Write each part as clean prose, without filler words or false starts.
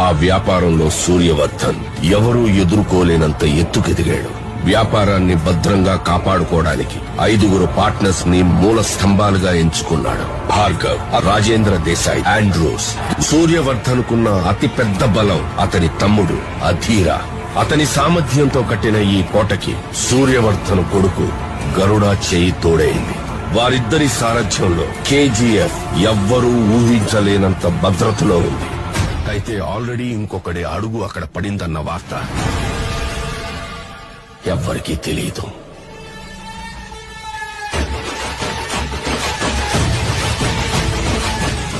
ఆ వ్యాపారంలో సూర్యవర్ధన్ ఎవరూ ఎదుర్కోలేనంత ఎత్తుకెదిగాడు. వ్యాపారాన్ని భద్రంగా కాపాడుకోవడానికి 5 పార్ట్నర్స్ ని మూల స్తంభాలుగా ఎంచుకున్నాడు. భార్గవ్, రాజేంద్ర దేశాయ్, ఆండ్రూస్. సూర్యవర్ధన్ కున్న అతి పెద్ద బలం అతని తమ్ముడు అధీరా. అతని సామర్థ్యంతో కట్టిన ఈ కోటకి సూర్యవర్ధన్ కొడుకు గరుడ చేయి తోడైంది. వారిద్దరి సారథ్యంలో కేజీఎఫ్ ఎవ్వరూ ఊహించలేనంత భద్రతలో ఉంది. అయితే ఆల్రెడీ ఇంకొకటి అడుగు అక్కడ పడిందన్న వార్త ఎవ్వరికీ తెలియదు.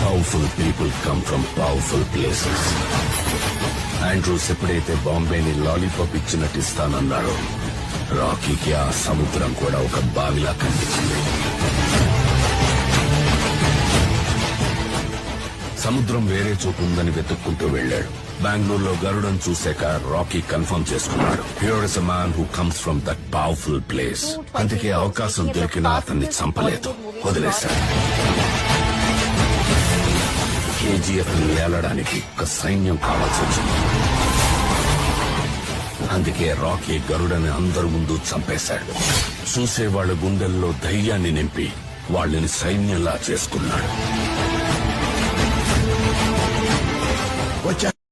Powerful people come from powerful places. Andrews ఎప్పుడైతే బాంబేని లాలీపాప్ ఇచ్చినట్టు ఇస్తానన్నాడో, రాకీకి ఆ సముద్రం కూడా ఒక బావిలా కనిపించింది. సముద్రం వేరే చోటు ఉందని వెతుక్కుంటూ వెళ్లాడు. బెంగళూరులో గరుడను చూశాక రాకీ కన్ఫర్మ్ చేసుకున్నాడు. Here is a man who comes from that powerful place. అందుకే అవకాశం దొరికినా అతన్ని చంపలేదు, వదిలేశాడు. కేజీఎఫ్ ని ఏలడానికి ఒక సైన్యం కావాల్సి వచ్చింది. అందుకే రాకీ గరుడని అందరి ముందు చంపేశాడు. చూసేవాళ్ల గుండెల్లో ధైర్యాన్ని నింపి వాళ్ళని సైన్యంలా చేసుకున్నాడు. వచ్చా